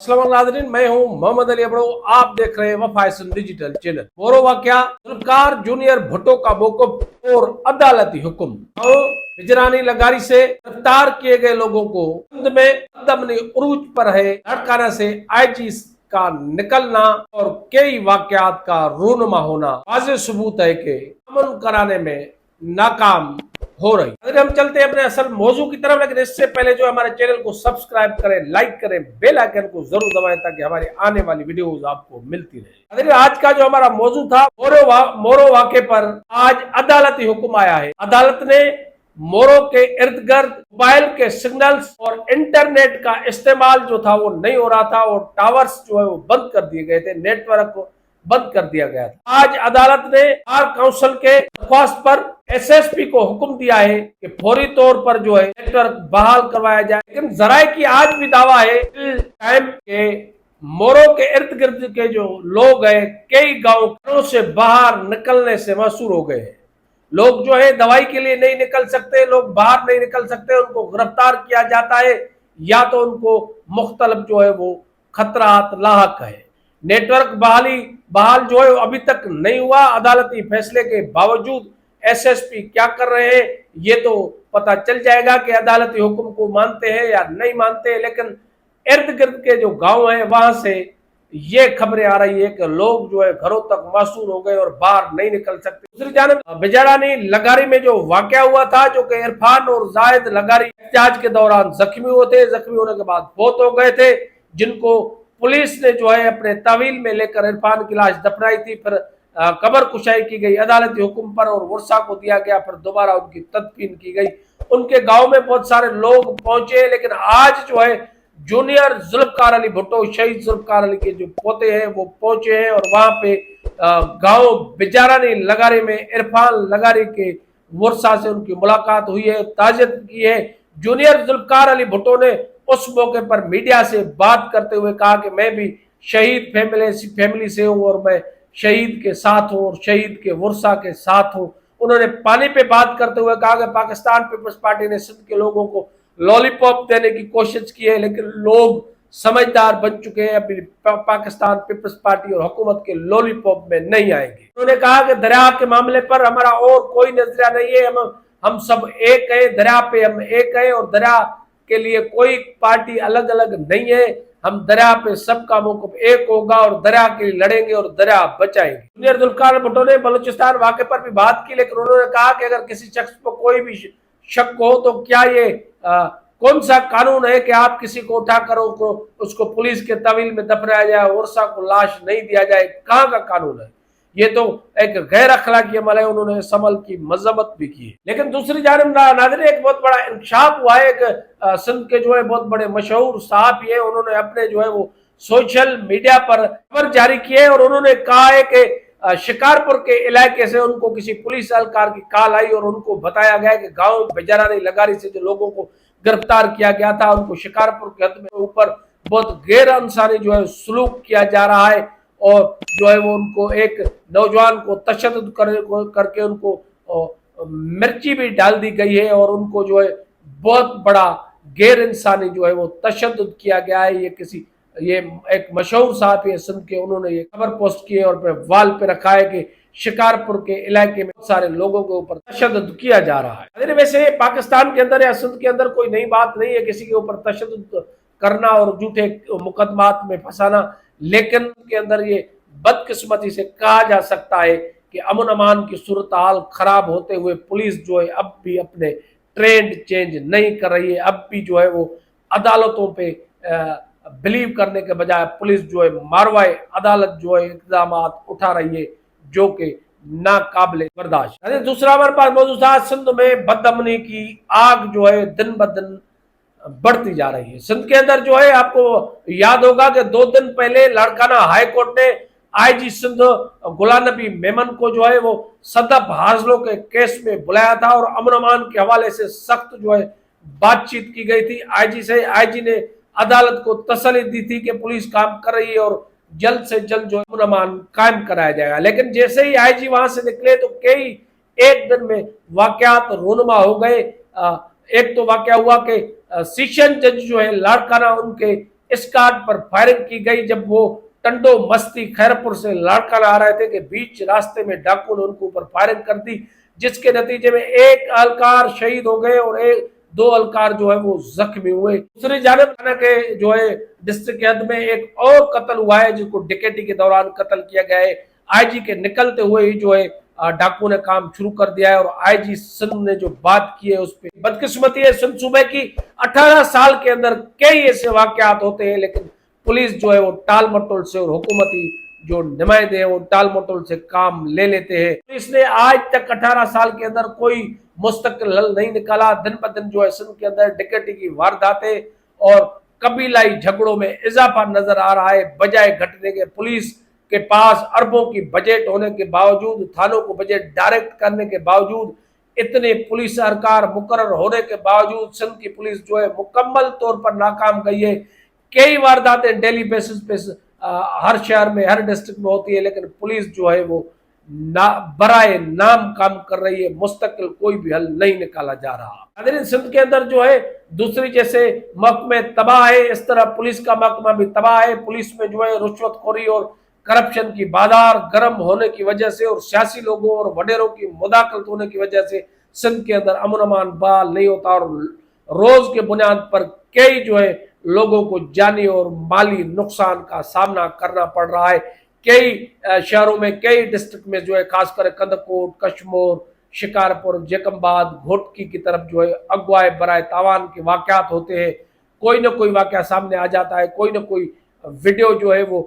अस्सलाम नाज़रीन, मैं हूं मोहम्मद अली अबड़ो। आप देख रहे हैं वफायसन डिजिटल चैनल। मोरो वाकया जुल्फकार जूनियर भुट्टो का मौक़िफ़ और अदालती हुक्म। हिजरानी लगारी से गिरफ्तार किए गए लोगों को हिंद में कदमनी उरूज पर है। लाड़काना से आईजी का निकलना और कई वाकयात का रूनुमा होना वाज़ेह सबूत है कि अमन कराने में नाकाम हो रही। अगर हम चलते हैं अपने असल मौजू की तरफ, लेकिन इससे पहले जो हमारे चैनल को सब्सक्राइब करें, लाइक करें, बेल आइकन को जरूर दबाएं ताकि हमारी आने वाली वीडियोस आपको मिलती रहे। अगर आज का जो हमारा मौजू था मोरो वाक़े पर आज अदालती हुक्म आया है। अदालत ने मोरो के इर्द गिर्द मोबाइल के सिग्नल्स और इंटरनेट का इस्तेमाल जो था वो नहीं हो रहा था और टावर्स जो है वो बंद कर दिए गए थे, नेटवर्क को बंद कर दिया गया था। आज अदालत ने बार काउंसिल के दरख्वास्त पर एसएसपी को हुक्म दिया है कि फौरी तौर पर जो है नेटवर्क बहाल करवाया जाए। लेकिन जराए की आज भी दावा है टाइम के मोरो के इर्द गिर्द के जो लोग हैं कई गांवों से बाहर निकलने से मसूर हो गए हैं। लोग जो है दवाई के लिए नहीं निकल सकते, लोग बाहर नहीं निकल सकते, उनको गिरफ्तार किया जाता है या तो उनको मुख्तलिफ जो है वो खतरात लाहक है। नेटवर्क बहाल जो है अभी तक नहीं हुआ। अदालती फैसले के बावजूद एसएसपी क्या कर रहे हैं ये तो पता चल जाएगा कि अदालती हुक्म को मानते हैं या नहीं मानते। लेकिन इर्द गिर्द के जो गांव हैं वहां से ये खबरें आ रही है कि लोग जो है घरों तक मासूर हो गए और बाहर नहीं निकल सकते। दूसरी जानब बिजारानी लगारी में जो वाकया हुआ था, जो कि इरफान और जायद लगारी एहतजाज के दौरान जख्मी हुए थे, जख्मी होने के बाद फौत हो गए थे, जिनको पुलिस ने जो है अपने तवील में लेकर इरफान की लाश दफनाई थी, फिर कब्र कुशाई की गई अदालती हुक्म पर और वर्षा को दिया गया, फिर दोबारा उनकी तदफीन की गई। उनके गांव में बहुत सारे लोग पहुंचे, लेकिन आज जो है जूनियर जुल्फकार अली भुट्टो, शहीद जुल्फकार अली के जो पोते हैं वो पहुंचे हैं और वहां पे गांव बिजारानी लगारी में इरफान लगारी के वर्षा से उनकी मुलाकात हुई है, ताज़ियत की है। जूनियर जुल्फकार अली भुट्टो ने उस मौके पर मीडिया से बात करते हुए कहा कि मैं भी शहीद फैमिली से हूं और मैं शहीद के साथ हूं और शहीद के वर्षा के साथ हूं। उन्होंने पानी पे बात करते हुए कहा कि पाकिस्तान पीपल्स पार्टी ने सिंध के लोगों को लॉलीपॉप देने की कोशिश की है, लेकिन लोग समझदार बन चुके हैं, अभी पाकिस्तान पीपल्स पार्टी और हुकूमत के लॉलीपॉप में नहीं आएंगे। उन्होंने कहा कि दरिया के मामले पर हमारा और कोई नजरिया नहीं है, हम सब एक है, दरिया पे हम एक है और दरिया के लिए कोई पार्टी अलग अलग नहीं है। हम दरिया पे सबका मौक़िफ़ एक होगा और दरिया के लिए लड़ेंगे और दरिया बचाएंगे। जूनियर जुल्फकार भुट्टो ने बलूचिस्तान वाक़े पर भी बात की, लेकिन उन्होंने कहा कि अगर किसी शख्स पर कोई भी शक हो तो क्या ये कौन सा कानून है कि आप किसी को उठाकर उसको पुलिस के तवील में दफनाया जाए, वर्षा को लाश नहीं दिया जाए, कहाँ का कानून है? ये तो एक गैर अखलाकी अमल है। उन्होंने इस अमल की मजम्मत भी की है। लेकिन दूसरी जानिब नाज़रीन एक बहुत बड़ा इंकशाफ हुआ है। एक सिंध के जो है बहुत बड़े मशहूर सहाफ़ी है, उन्होंने अपने जो है वो सोशल मीडिया पर खबर जारी की है और उन्होंने कहा है कि शिकारपुर के इलाके से उनको किसी पुलिस एहलकार की कॉल आई और उनको बताया गया कि गांव बिजारानी लगारी से जो लोगों को गिरफ्तार किया गया था उनको शिकारपुर के हद में ऊपर बहुत गैर इंसानी जो है सलूक किया जा रहा है और जो है वो उनको एक नौजवान को तशद्दुद करके उनको मिर्ची भी डाल दी गई है और उनको जो है बहुत बड़ा गैर इंसानी जो है वो तशद्दुद किया गया है। ये एक मशहूर साहब है सिंध के, उन्होंने ये खबर पोस्ट की है और अपने वाल पे रखा है कि शिकारपुर के इलाके में सारे लोगों के ऊपर तशद्दुद किया जा रहा है। अरे वैसे पाकिस्तान के अंदर या सिंध के अंदर कोई नई बात नहीं है किसी के ऊपर तशद्दुद करना और झूठे मुकदमात में फंसाना, लेकिन के अंदर ये बदकिस्मती से कहा जा सकता है कि अमन अमान की सूरत हाल खराब होते हुए पुलिस जो है अब भी अपने ट्रेंड चेंज नहीं कर रही है। अब भी जो है वो अदालतों पे बिलीव करने के बजाय पुलिस जो है मारवाए अदालत जो है इक़दाम उठा रही है जो कि नाकाबिले बर्दाश्त। दूसरा हमारे पास मौजूद था सिंध में बदअमनी की आग जो है दिन ब दिन बढ़ती जा रही है। सिंध के अंदर जो है आपको याद होगा कि 2 दिन पहले लाड़काना हाई कोर्ट ने आईजी सिंध गुलाम नबी मेमन को जो है वो सदब हाजिरों के केस में बुलाया था और अमन अमान के हवाले से सख्त जो है बातचीत की गई थी आईजी से। आईजी ने अदालत को तसल्ली दी थी कि पुलिस काम कर रही है और जल्द से जल्द जो अमन अमान कायम कराया जाएगा। लेकिन जैसे ही आईजी वहां से निकले तो कई एक दिन में वाकयात रूनुमा हो गए। एक तो वाकया हुआ कि सेशन जज जो है लाड़काना उनके स्कॉट पर फायरिंग की गई जब वो टंडो मस्ती खैरपुर से लड़कर आ रहे थे कि बीच रास्ते में डाकू ने उनके ऊपर फायरिंग कर दी, जिसके नतीजे में एक एहलकार शहीद हो गए और दो एहलकार जो है वो जख्मी हुए। दूसरी जानिब के जो है डिस्ट्रिक्ट हद में एक और कत्ल हुआ है, जिसको डकैती के दौरान कत्ल किया गया है। आईजी के निकलते हुए ही जो है डाकू ने काम शुरू कर दिया है और आईजी सिंध ने जो बात की है उस पर बदकिस्मती है सिंध सूबे की। 18 साल के अंदर कई ऐसे वाकयात होते हैं, लेकिन पुलिस जो है वो टाल मटोल से और हुकूमती जो नुमाइंदे हैं वो टाल मटोल से काम ले लेते हैं। पुलिस ने आज तक 18 साल के अंदर कोई मुस्तकिल हल नहीं निकाला। दिन ब दिन जो है सिंध के अंदर डकैती की वारदातें और कबीलाई झगड़ों में इजाफा नजर आ रहा है। बजाय घटने के पुलिस के पास अरबों की बजट होने के बावजूद, थानों को बजट डायरेक्ट करने के बावजूद, इतने पुलिस सरकार मुकर्रर होने के बावजूद सिंध की पुलिस जो है मुकम्मल तौर पर नाकाम गई है। कई वारदातें डेली बेसिस पे हर शहर में हर डिस्ट्रिक्ट में होती है, लेकिन पुलिस जो है वो बराए नाम काम कर रही है। मुस्तकिल कोई भी हल नहीं निकाला जा रहा। सिंध के अंदर जो है दूसरी जैसे महकमे तबाह है, इस तरह पुलिस का महकमा भी तबाह है। पुलिस में जो है रुश्वतखोरी और करप्शन की बाजार गर्म होने की वजह से और सियासी लोगों और वडेरों की मुदाखलत होने की वजह से सिंध के अंदर अमन अमान बहाल नहीं होता और रोज के बुनियाद पर कई जो है लोगों को जानी और माली नुकसान का सामना करना पड़ रहा है। कई शहरों में, कई डिस्ट्रिक्ट में जो है खासकर कंदकोट, कश्मीर, शिकारपुर, जेकमबाद, घोटकी की तरफ जो है अगवाए बराए तावान के वाकयात होते हैं। कोई ना कोई वाकया सामने आ जाता है, कोई ना कोई वीडियो जो है वो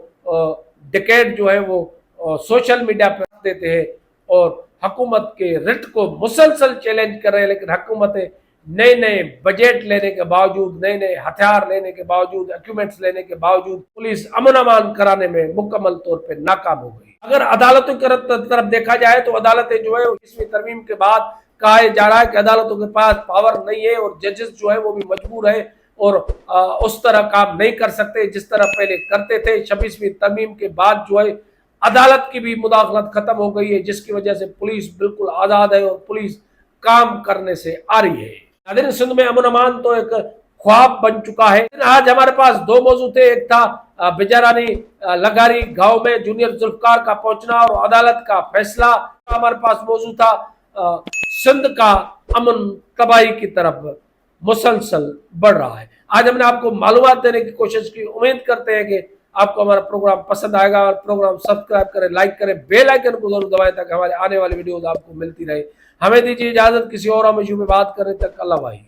डिकेट जो है वो सोशल मीडिया पर रख देते हैं और हुकूमत के रिट को मुसलसल चैलेंज कर रहे हैं। लेकिन हुकूमतें नए नए बजट लेने के बावजूद, नए नए हथियार लेने के बावजूद, इक्विपमेंट्स लेने के बावजूद पुलिस अमन अमान कराने में मुकम्मल तौर पे नाकाम हो गई। अगर अदालतों की तरफ देखा जाए तो अदालतें जो है 20वीं तरमीम के बाद कहा जा रहा है कि अदालतों के पास पावर नहीं है और जजेस जो है वो भी मजबूर है और उस तरह काम नहीं कर सकते जिस तरह पहले करते थे। 26वीं तरमीम के बाद जो है अदालत की भी मुदाखलत खत्म हो गई है, जिसकी वजह से पुलिस बिल्कुल आजाद है और पुलिस काम करने से आ रही है। सिंध में अमन अमान तो एक ख्वाब बन चुका है। आज हमारे पास दो मौजू थे, एक था बिजारानी लगारी गांव में जूनियर जुल्फकार का पहुंचना और अदालत का फैसला। हमारे पास मौजू था सिंध का अमन तबाही की तरफ मुसलसल बढ़ रहा है। आज हमने आपको मालूमात देने की कोशिश की। उम्मीद करते हैं कि आपको हमारा प्रोग्राम पसंद आएगा और प्रोग्राम सब्सक्राइब करें, लाइक करें, बेल आइकन को जरूर दबाएं ताकि हमारे आने वाली वीडियोस आपको मिलती रहे। हमें दीजिए इजाजत, किसी और इशू पे बात करें तक अल्लाह भाई।